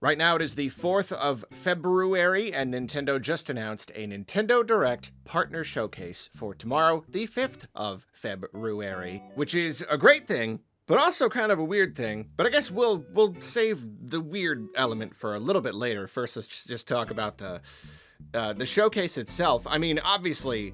Right now it is the 4th of February, and Nintendo just announced a Nintendo Direct partner showcase for tomorrow, the 5th of February, which is a great thing, but also kind of a weird thing. But I guess we'll save the weird element for a little bit later. First, let's just talk about the showcase itself. I mean, obviously,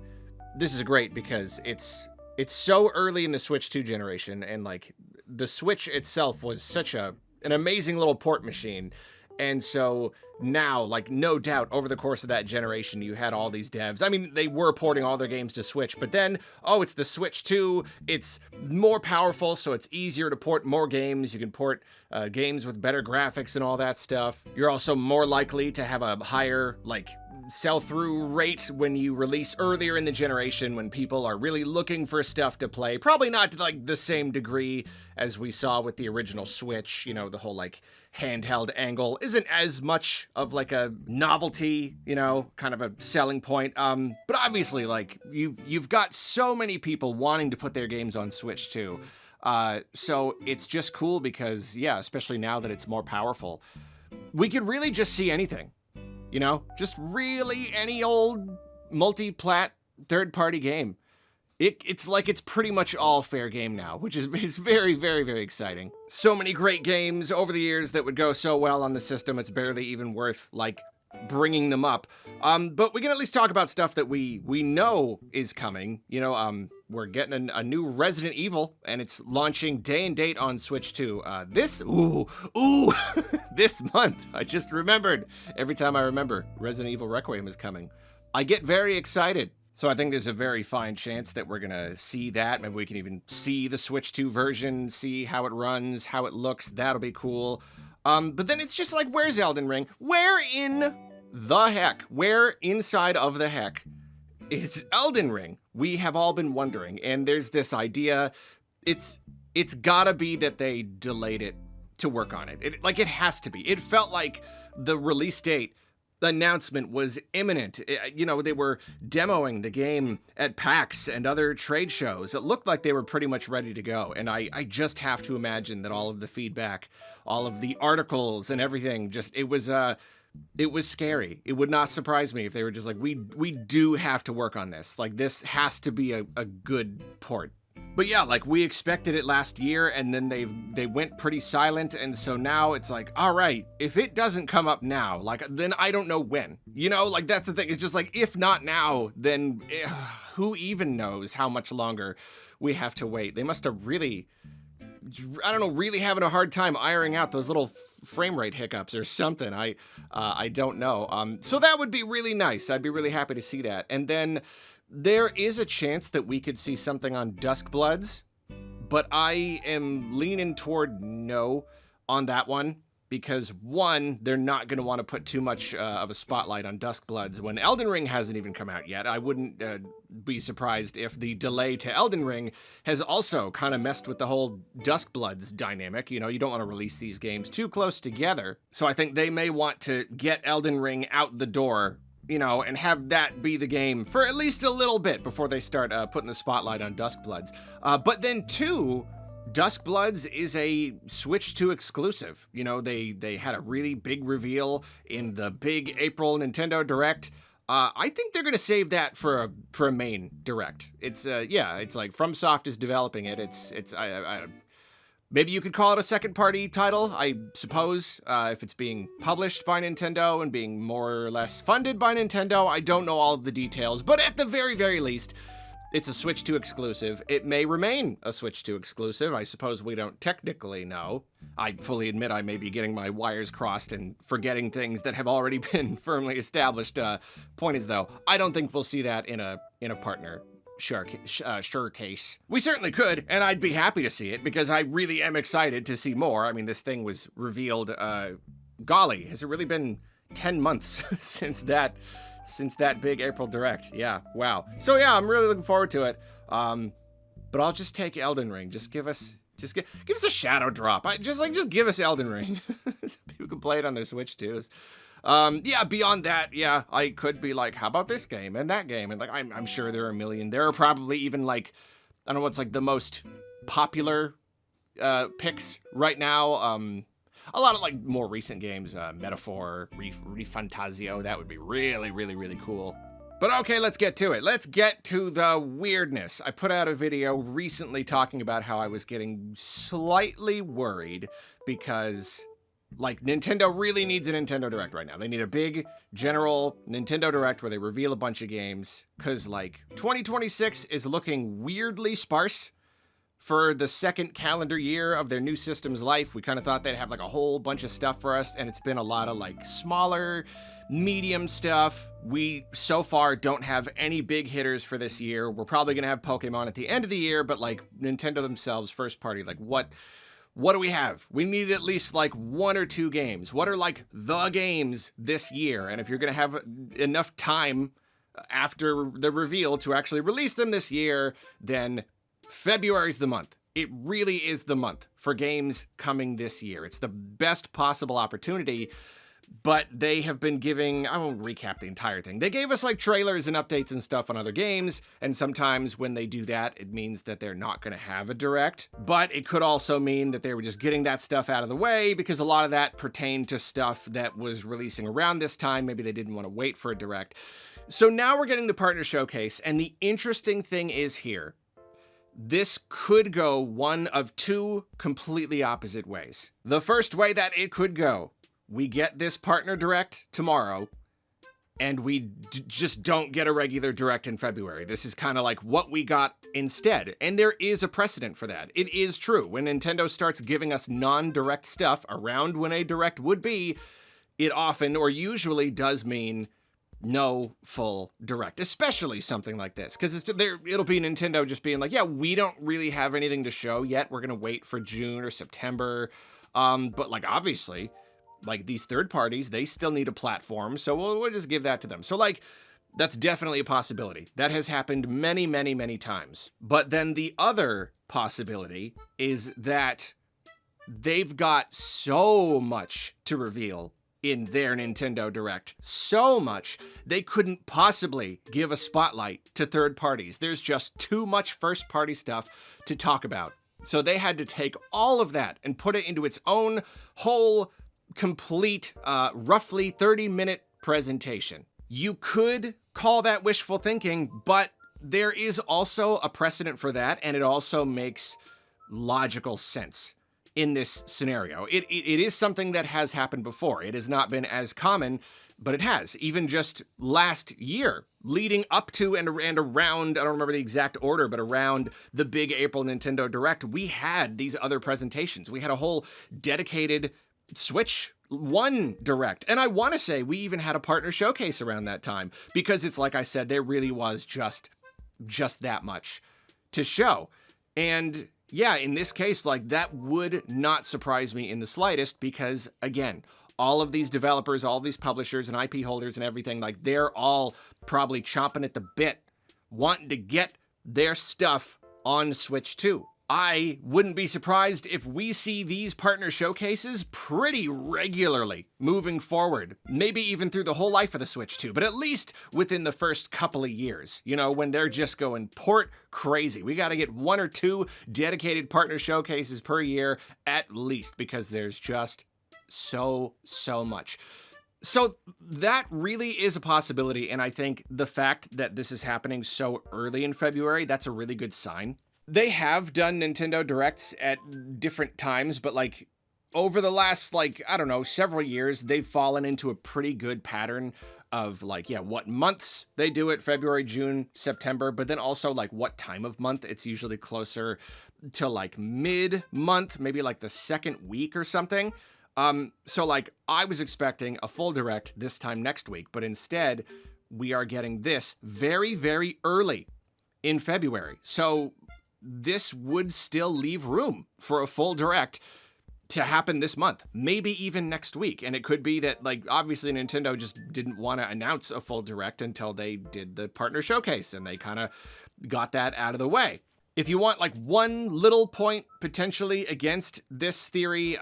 this is great because it's so early in the Switch 2 generation, and like the Switch itself was such an amazing little port machine. And so now, like, no doubt, over the course of that generation, you had all these devs. I mean, they were porting all their games to Switch, but then, oh, it's the Switch 2. It's more powerful, so it's easier to port more games. You can port games with better graphics and all that stuff. You're also more likely to have a higher, like, sell-through rate when you release earlier in the generation, when people are really looking for stuff to play. Probably not to, like, the same degree as we saw with the original Switch. You know, the whole, like, handheld angle isn't as much of like a novelty, you know, kind of a selling point. But obviously, like, you've got so many people wanting to put their games on Switch too. So it's just cool because, yeah, especially now that it's more powerful, we could really just see anything, you know, just really any old multi-plat third-party game. It's like it's pretty much all fair game now, which is very, very, very exciting. So many great games over the years that would go so well on the system, it's barely even worth, like, bringing them up. But we can at least talk about stuff that we know is coming. You know, we're getting a new Resident Evil, and it's launching day and date on Switch 2. This month. I just remembered. Every time I remember, Resident Evil Requiem is coming, I get very excited. So I think there's a very fine chance that we're gonna see that. Maybe we can even see the Switch 2 version, see how it runs, how it looks. That'll be cool. But then it's just like, where's Elden Ring? Where in the heck? Where inside of the heck is Elden Ring? We have all been wondering, and there's this idea. It's gotta be that they delayed it to work on it. It has to be. It felt like the release date, the announcement was imminent. You know, they were demoing the game at PAX and other trade shows. It looked like they were pretty much ready to go. And I just have to imagine that all of the feedback, all of the articles and everything, just, it was scary. It would not surprise me if they were just like, we do have to work on this. Like, this has to be a good port. But yeah, like, we expected it last year, and then they went pretty silent, and so now it's like, all right, if it doesn't come up now, like, then I don't know when. You know, like, that's the thing. It's just like, if not now, then who even knows how much longer we have to wait? They must have really, I don't know, really having a hard time ironing out those little frame rate hiccups or something. I don't know. So that would be really nice. I'd be really happy to see that. And then there is a chance that we could see something on Duskbloods, but I am leaning toward no on that one, because one, they're not going to want to put too much of a spotlight on Duskbloods when Elden Ring hasn't even come out yet. I wouldn't be surprised if the delay to Elden Ring has also kind of messed with the whole Duskbloods dynamic. You know, you don't want to release these games too close together, so I think they may want to get Elden Ring out the door, you know, and have that be the game for at least a little bit before they start putting the spotlight on Duskbloods. But then two, Duskbloods is a Switch 2 exclusive. You know, they had a really big reveal in the big April Nintendo Direct. I think they're gonna save that for a main Direct. It's it's like FromSoft is developing it. Maybe you could call it a second-party title, I suppose, if it's being published by Nintendo and being more or less funded by Nintendo. I don't know all of the details, but at the very, very least, it's a Switch 2 exclusive. It may remain a Switch 2 exclusive. I suppose we don't technically know. I fully admit I may be getting my wires crossed and forgetting things that have already been firmly established. Point is, though, I don't think we'll see that in a partner sure case. We certainly could, and I'd be happy to see it, because I really am excited to see more. I mean, this thing was revealed, golly, has it really been 10 months since that big April Direct? Yeah, wow. So yeah, I'm really looking forward to it. But I'll just take Elden Ring. Just give us a shadow drop. Just give us Elden Ring. So people can play it on their Switch too. Yeah, beyond that, yeah, I could be like, how about this game and that game? And like, I'm sure there are a million. There are probably even like, I don't know what's like the most popular picks right now. a lot of like more recent games, Metaphor, Refantazio, that would be really, really, really cool. But okay, let's get to it. Let's get to the weirdness. I put out a video recently talking about how I was getting slightly worried because, like, Nintendo really needs a Nintendo Direct right now. They need a big, general Nintendo Direct where they reveal a bunch of games, because, like, 2026 is looking weirdly sparse for the second calendar year of their new system's life. We kind of thought they'd have, like, a whole bunch of stuff for us, and it's been a lot of, like, smaller, medium stuff. We, so far, don't have any big hitters for this year. We're probably going to have Pokemon at the end of the year, but, like, Nintendo themselves, first party, like, what do we have? We need at least like 1 or 2 games. What are like the games this year? And if you're going to have enough time after the reveal to actually release them this year, then February's the month. It really is the month for games coming this year. It's the best possible opportunity, but they have been giving, I won't recap the entire thing. They gave us like trailers and updates and stuff on other games, and sometimes when they do that, it means that they're not going to have a direct, but it could also mean that they were just getting that stuff out of the way because a lot of that pertained to stuff that was releasing around this time. Maybe they didn't want to wait for a direct. So now we're getting the partner showcase, and the interesting thing is here, this could go one of 2 completely opposite ways. The first way that it could go, we get this partner direct tomorrow, and we just don't get a regular direct in February. This is kind of like what we got instead. And there is a precedent for that. It is true. When Nintendo starts giving us non-direct stuff around when a direct would be, it often or usually does mean no full direct, especially something like this, because it'll be Nintendo just being like, yeah, we don't really have anything to show yet. We're going to wait for June or September. But like, obviously, like these third parties, they still need a platform, so we'll just give that to them. So like, that's definitely a possibility. That has happened many, many, many times. But then the other possibility is that they've got so much to reveal in their Nintendo Direct. So much, they couldn't possibly give a spotlight to third parties. There's just too much first party stuff to talk about. So they had to take all of that and put it into its own whole complete, roughly 30-minute presentation. You could call that wishful thinking, but there is also a precedent for that, and it also makes logical sense in this scenario. It is something that has happened before. It has not been as common, but it has. Even just last year, leading up to and around, I don't remember the exact order, but around the big April Nintendo Direct, we had these other presentations. We had a whole dedicated Switch 1 Direct. And I want to say we even had a partner showcase around that time, because it's like I said, there really was just that much to show. And yeah, in this case, like, that would not surprise me in the slightest, because again, all of these developers, all of these publishers and IP holders and everything, like, they're all probably chomping at the bit, wanting to get their stuff on Switch 2. I wouldn't be surprised if we see these partner showcases pretty regularly moving forward, maybe even through the whole life of the Switch 2, but at least within the first couple of years, you know, when they're just going port crazy. We got to get 1 or 2 dedicated partner showcases per year at least, because there's just so much. So that really is a possibility, and I think the fact that this is happening so early in February, that's a really good sign. They have done Nintendo Directs at different times, but like over the last, like, I don't know, several years, they've fallen into a pretty good pattern of like, yeah, what months they do it, February, June, September, but then also like what time of month. It's usually closer to like mid-month, maybe like the second week or something. So like I was expecting a full Direct this time next week, but instead we are getting this very, very early in February. So this would still leave room for a full Direct to happen this month, maybe even next week. And it could be that, like, obviously Nintendo just didn't want to announce a full Direct until they did the partner showcase, and they kind of got that out of the way. If you want like one little point potentially against this theory,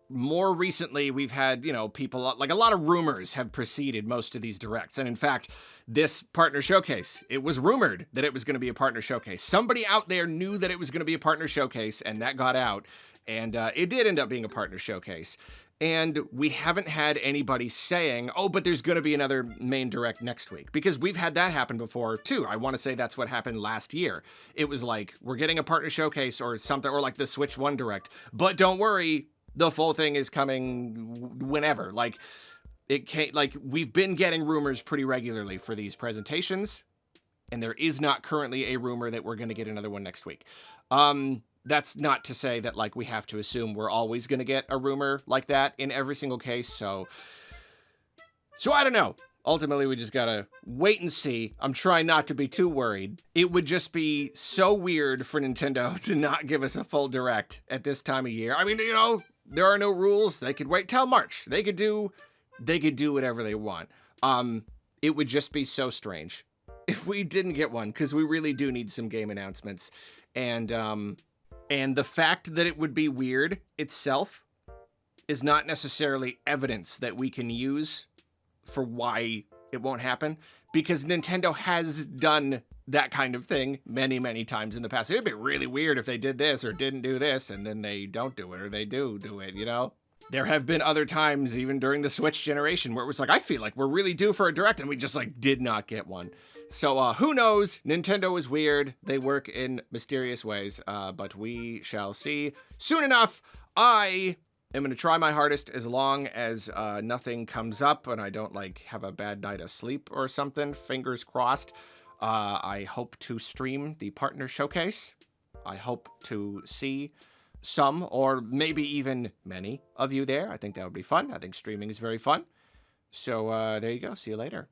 more recently, we've had, people, like a lot of rumors have preceded most of these directs. And in fact, this partner showcase, it was rumored that it was going to be a partner showcase. Somebody out there knew that it was going to be a partner showcase, and that got out. And it did end up being a partner showcase. And we haven't had anybody saying, oh, but there's going to be another main direct next week, because we've had that happen before too. I want to say that's what happened last year. It was like, we're getting a partner showcase or something, or like the Switch 1 direct, but don't worry, the full thing is coming whenever. Like, it can't, like, we've been getting rumors pretty regularly for these presentations, and there is not currently a rumor that we're going to get another one next week. That's not to say that, like, we have to assume we're always going to get a rumor like that in every single case. So I don't know. Ultimately, we just got to wait and see. I'm trying not to be too worried. It would just be so weird for Nintendo to not give us a full direct at this time of year. I mean, there are no rules. They could wait till March. They could do whatever they want. It would just be so strange if we didn't get one, because we really do need some game announcements. And the fact that it would be weird itself is not necessarily evidence that we can use for why it won't happen, because Nintendo has done that kind of thing many, many times in the past. It'd be really weird if they did this or didn't do this, and then they don't do it, or they do it, There have been other times, even during the Switch generation, where it was like, I feel like we're really due for a direct, and we just, like, did not get one. So, who knows? Nintendo is weird. They work in mysterious ways, but we shall see soon enough. I am going to try my hardest, as long as nothing comes up and I don't, like, have a bad night of sleep or something. Fingers crossed. I hope to stream the partner showcase. I hope to see some, or maybe even many of you there. I think that would be fun. I think streaming is very fun. So there you go. See you later.